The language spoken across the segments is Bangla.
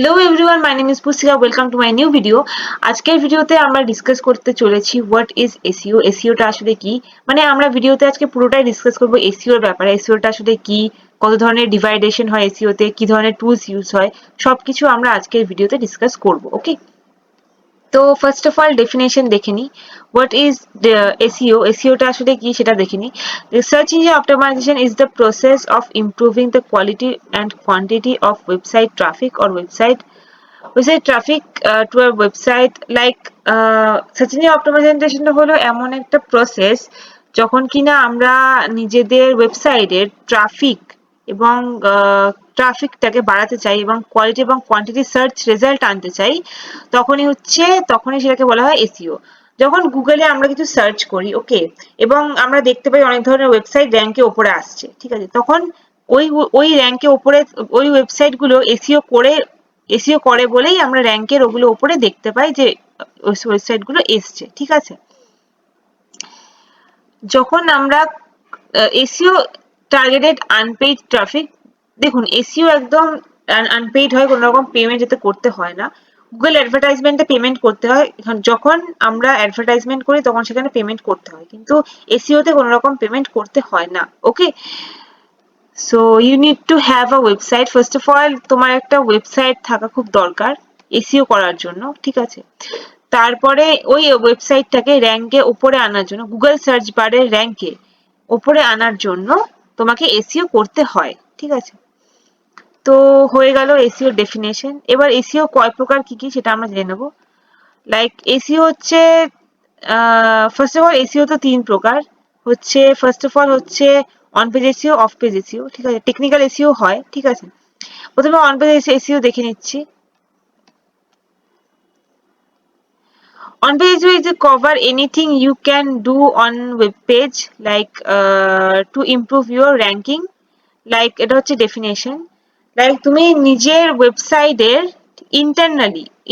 Hello everyone, my name is Pustika. Welcome to my new video. আজকের ভিডিওতে আমরা ডিসকাস করতে চলেছি হোয়াট ইজ এসইও। এসইওটা আসলে কি, মানে আমরা ভিডিওতে আজকে পুরোটাই ডিসকাস করবো এসইওর ব্যাপারে। এসইওটা আসলে কি, কত ধরনের ডিভাইডেশন হয় এসইওতে, কি ধরনের টুলস ইউজ হয়, সবকিছু আমরা আজকের ভিডিওতে ডিসকাস করবো। ওকে, তো ফার্স্ট অফ অল ডেফিনেশন দেখে নিই। হোয়াট ইজ এসইও, এসইওটা আসলে কি সেটা দেখে নিই। Search engine optimisation is the process of improving the quality and quantity of website traffic or website traffic to a website like search engine optimization হলো এমন একটা প্রসেস যখন কিনা আমরা নিজেদের ওয়েবসাইটের ট্রাফিক এবং ট্রাফিকটাকে বাড়াতে চাই এবং কোয়ালিটি এবং কোয়ান্টিটি সার্চ রেজাল্ট আনতে চাই, তখনই সেটাকে বলা হয় এসইও। যখন গুগলে আমরা কিছু সার্চ করি, ওকে, এবং আমরা দেখতে পাই অনেক ধরনের ওয়েবসাইট র্যাঙ্কে ওপরে আসছে, ঠিক আছে, তখন ওই র্যাঙ্কে ওপরে ওই ওয়েবসাইট গুলো এসইও করে বলেই আমরা র্যাঙ্কের ওগুলো ওপরে দেখতে পাই যে ওয়েবসাইট গুলো এসছে, ঠিক আছে। যখন আমরা এসইও টার্গেটেড আনপেইড ট্রাফিক, দেখুন এসইও একদম আনপেইড হয়, কোনো রকম পেমেন্ট এতে করতে হয় না। গুগল অ্যাডভার্টাইজমেন্টে পেমেন্ট করতে হয়, যখন আমরা অ্যাডভার্টাইজমেন্ট করি তখন সেখানে পেমেন্ট করতে হয়, কিন্তু এসইওতে কোনো রকম পেমেন্ট করতে হয় না। Okay, so you need to have a website. First of all তোমার একটা ওয়েবসাইট থাকা খুব দরকার এসইও করার জন্য, ঠিক আছে। তারপরে ওই ওয়েবসাইটটাকে র্যাঙ্কে উপরে আনার জন্য, গুগল সার্চ বারের র্যাঙ্কে উপরে আনার জন্য তোমাকে এসইও করতে হয়, ঠিক আছে। তো হয়ে গেল এসইও ডেফিনেশন। এবার এসইও কয় প্রকার কি কি সেটা আমরা জেনে নেব। লাইক এসইও হচ্ছে ফার্স্ট অফ অল এসইও তো 3 প্রকার হচ্ছে। ফার্স্ট অফ অল হচ্ছে on page SEO, off page SEO, ঠিক আছে। টেকনিক্যাল এসইও হয়, ঠিক আছে। প্রথমে অন পেজ এসইও দেখে নিচ্ছি। On page is to cover anything you can do on web page like to improve your ranking. Like এটা হচ্ছে ডেফিনেশন। লাইক তুমি নিজের ওয়েবসাইটের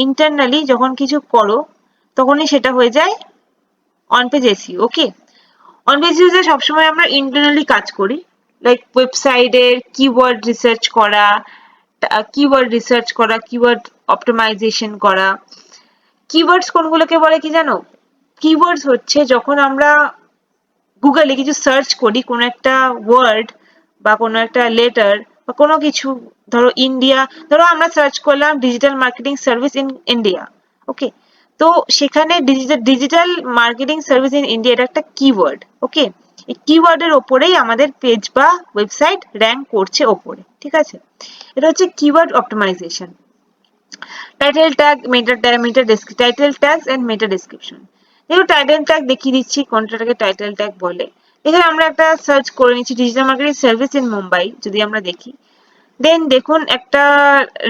ইন্টারনালি যখন কিছু করো তখনই সেটা হয়ে যায় on page SEO. Okay, on page SEO সবসময় আমরা ইন্টারনালি কাজ করি, লাইক ওয়েবসাইটের কিওয়ার্ড করা, কিওয়ার্ড অপটিমাইজেশন করা। কিওয়ার্ডস কোনগুলোকে বলে কি জানো? কিওয়ার্ডস হচ্ছে যখন আমরা গুগলে কিছু সার্চ করি, কোনো একটা ওয়ার্ড বা কোনো একটা লেটার বা কোনো কিছু, ধরো ইন্ডিয়া, ধরো আমরা সার্চ করলাম digital marketing service in India, okay, তো সেখানে digital marketing service in India এটা একটা কিওয়ার্ড। ওকে, এই কিওয়ার্ডের ওপরেই আমাদের পেজ বা ওয়েবসাইট র্যাঙ্ক করছে ওপরে, ঠিক আছে। এটা হচ্ছে keyword optimisation. Title tag, title tags and meta description. দেখো টাইটেল ট্যাগ দেখিয়ে দিচ্ছি কোনটাকে টাইটেল ট্যাগ বলে। এখানে আমরা একটা সার্চ করে নিচ্ছি digital marketing service in Mumbai, যদি আমরা দেখি, দেন দেখুন একটা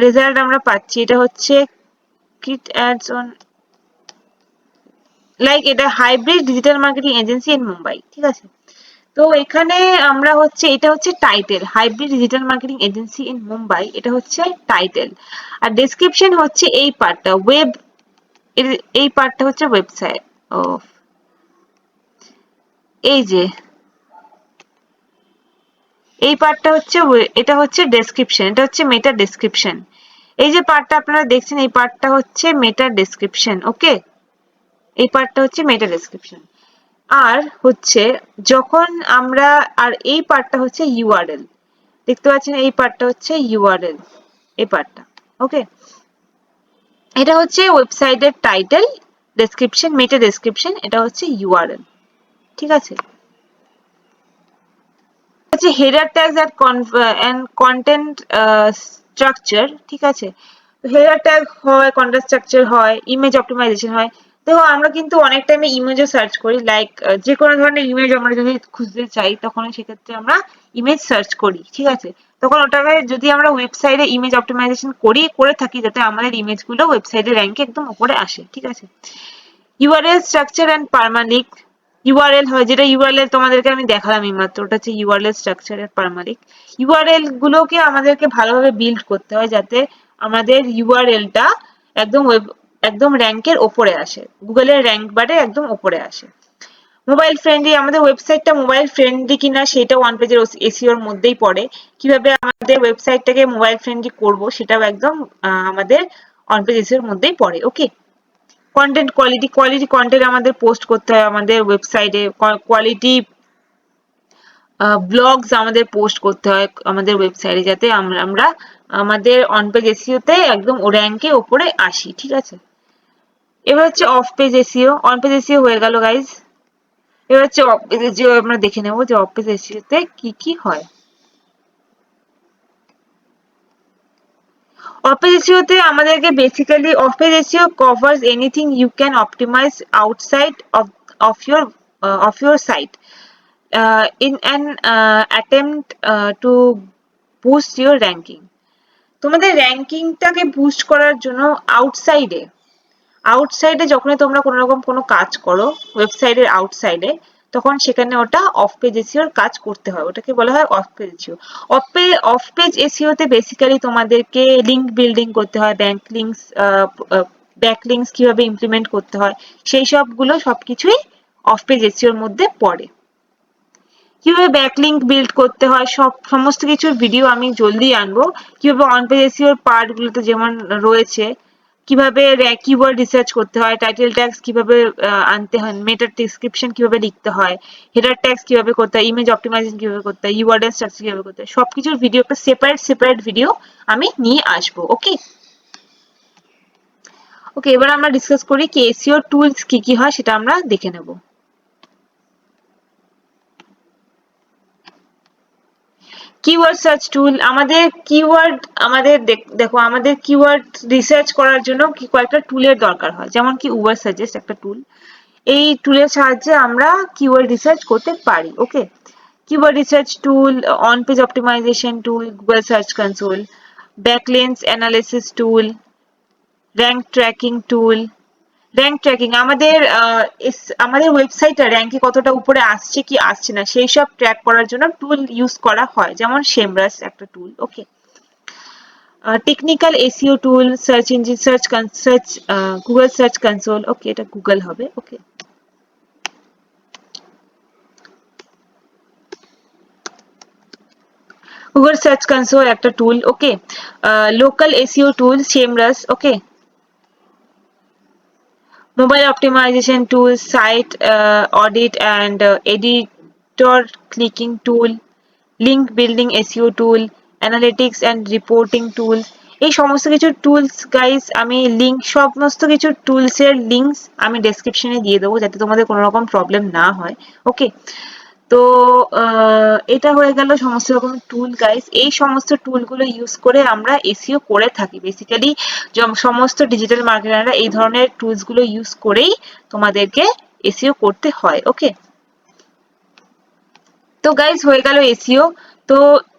রেজাল্ট আমরা পাচ্ছি। এটা হচ্ছে কিট অ্যাডস অন, লাইক এটা hybrid digital marketing agency in Mumbai, ঠিক আছে। তো এখানে আমরা হচ্ছে, এটা হচ্ছে title, hybrid digital marketing agency in Mumbai, এটা হচ্ছে টাইটেল। আর ডেসক্রিপশন হচ্ছে এই পার্টটা, এই পার্টটা হচ্ছে ওয়েবসাইট। ও এই যে এই পার্টটা হচ্ছে, এটা হচ্ছে ডেসক্রিপশন, এটা হচ্ছে মেটা ডেসক্রিপশন। এই যে পার্টটা আপনারা দেখছেন এই পার্টটা হচ্ছে মেটা ডেসক্রিপশন। ওকে, এই পার্টটা হচ্ছে মেটা ডেসক্রিপশন। আর হচ্ছে যখন আমরা, আর এই পার্টটা হচ্ছে ইউআরএল, দেখতে পাচ্ছেন এই পার্টটা হচ্ছে ইউআরএল, এই পার্টটা। ওকে, এটা হচ্ছে ওয়েবসাইটের টাইটেল, ডেসক্রিপশন, মেটা ডেসক্রিপশন, এটা হচ্ছে ইউআরএল, ঠিক আছে। হচ্ছে header tags and content structure, ঠিক আছে। হেডার ট্যাগ হয়, কন্টেন্ট স্ট্রাকচার হয়, ইমেজ অপটিমাইজেশন হয়। দেখো আমরা কিন্তু অনেক টাইমে ইমেজও সার্চ করি, লাইক যে কোনো ধরনের ইমেজ আমরা যদি খুঁজতে চাই তখন সেক্ষেত্রে আমরা ইমেজ সার্চ করি, ঠিক আছে। তখন ওটাকে যদি আমরা ওয়েবসাইটে ইমেজ অপটিমাইজেশন করে থাকি যাতে আমাদের ইমেজগুলো ওয়েবসাইটের র্যাঙ্কে একদম উপরে আসে, ঠিক আছে। ইউআরএল স্ট্রাকচার এন্ড পারমালিক, ইউআরএল হয় যেটা ইউআরএল তোমাদেরকে আমি দেখালাম এইমাত্র, ওটা হচ্ছে ইউআরএল স্ট্রাকচার এর পারমালিক। ইউআরএল গুলোকে আমাদেরকে ভালোভাবে বিল্ড করতে হয় যাতে আমাদের ইউআরএলটা একদম একদম র্যাঙ্কের ওপরে আসে, গুগলের র্যাঙ্ক বারে একদম ওপরে আসে। মোবাইল ফ্রেন্ডলি, আমাদের ওয়েবসাইটটা মোবাইল ফ্রেন্ডলি কিনা সেটাও ওয়ান পেজের এসইওর মধ্যেই পড়ে। কিভাবে আমাদের ওয়েবসাইটটাকে মোবাইল ফ্রেন্ডলি করব সেটাও একদম আমাদের ওয়ান পেজ এসইওর মধ্যেই পড়ে। ওকে, কন্টেন্ট কোয়ালিটি কন্টেন্ট আমাদের পোস্ট করতে হয় আমাদের ওয়েবসাইটে, কোয়ালিটি ব্লগস আমাদের পোস্ট করতে হয় আমাদের ওয়েবসাইটে, যাতে আমরা আমাদের অন পেজ এসইওতে একদম র্যাঙ্কে ওপরে আসি। ঠিক আছে, এবার হচ্ছে of page SEO. On page SEO হয়ে গেল গাইজ। এবার হচ্ছে অফ পেজ এসইও, আমরা দেখে নেবো যে অফ পেজ এসইওতে কি কি হয়। অফ পেজ এসইওতে আমাদেরকে basically off page SEO covers anything you can optimise outside of your site in an attempt to boost your ranking. তোমাদের র্যাঙ্কিংটাকে বুস্ট করার জন্য আউটসাইডে যখনই তোমরা কোনো রকম কোনো কাজ করো ওয়েবসাইটের আউটসাইডে, তখন সেখানে ওটা অফ পেজ এসইওর কাজ করতে হয়, ওটাকে বলা হয় off page SEO. Off page এসইওতে বেসিক্যালি তোমাদেরকে লিঙ্ক বিল্ডিং করতে হয়, ব্যাকলিংকস কিভাবে ইমপ্লিমেন্ট করতে হয় সেই সবগুলো সবকিছুই অফ পেজ এসইওর মধ্যে পড়ে। কিভাবে ব্যাকলিঙ্ক বিল্ড করতে হয় সমস্ত কিছুর ভিডিও আমি জলদি আনবো। কিভাবে অন পেজ এসইওর পার্ট গুলোতে যেমন রয়েছে, কিভাবে কিওয়ার্ড রিসার্চ করতে হয়, টাইটেল ট্যাগস কিভাবে আনতে হয়, মেটা ডেসক্রিপশন কিভাবে লিখতে হয়, হেডার ট্যাগস কিভাবে করতে হয়, ইমেজ অপটিমাইজেশন কিভাবে করতে হয়, ইউআরএল স্ট্রাকচার কিভাবে করতে হয়, সবকিছুর ভিডিও একটা সেপারেট ভিডিও আমি নিয়ে আসবো। ওকে, এবার আমরা ডিসকাস করি কি এসইও টুলস কি কি হয় সেটা আমরা দেখে নেব। কিওয়ার্ড সার্চ টুল, আমাদের দেখো আমাদের কিওয়ার্ড রিসার্চ করার জন্য কি কয়েকটা টুলের দরকার হয়, যেমন কি উবার সাজেস্ট একটা টুল। এই টুলের সাহায্যে আমরা কিওয়ার্ড রিসার্চ করতে পারি। Okay, keyword research tool, on page optimization tool, Google search console, backlinks analysis tool, rank tracking tool. Rank tracking আমাদের ওয়েবসাইটটা র্যাঙ্কে কতটা উপরে আসছে কি আসছে না সেই সব ট্র্যাক করার জন্য টুল ইউজ করা হয়, যেমন সেমরাস একটা tool. Okay, technical SEO tool, search engine search Google search console. Okay, এটা গুগল হবে। ওকে, গুগল সার্চ কনসোল একটা tool. Okay, local SEO tool Semrush. Okay, mobile optimization tools, site audit and editor clicking tool, link building SEO tool, analytics and reporting tools। এই সমস্ত কিছু টুলস গাইস আমি সমস্ত কিছু টুলস এর লিঙ্কস আমি ডেসক্রিপশনে দিয়ে দেবো, যাতে তোমাদের কোনো রকম প্রবলেম না হয়। ওকে, তো এটা হয়ে গেল সমস্ত রকম টুল গাইস। এই সমস্ত টুলগুলো ইউজ করে আমরা এসইও করে থাকি। বেসিক্যালি সমস্ত ডিজিটাল মার্কেটাররা এই ধরনের টুলস গুলো ইউজ করেই তোমাদেরকে এসইও করতে হয়। ওকে, তো গাইস হয়ে গেল এসইও। তো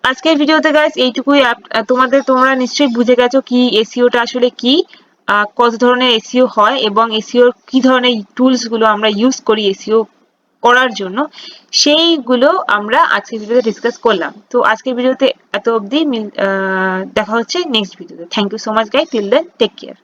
আজকের ভিডিওতে গাইস এইটুকুই। তোমরা নিশ্চয়ই বুঝে গেছো কি এসইওটা আসলে কি, কত ধরনের এসইও হয় এবং এসইওর কি ধরনের টুলস গুলো আমরা ইউজ করি এসইও করার জন্য, সেইগুলো আমরা আজকের ভিডিওতে ডিসকাস করলাম। তো আজকের ভিডিওতে এত অবধি, দেখা হচ্ছে নেক্সট ভিডিওতে। Thank you so much guys, till then take care.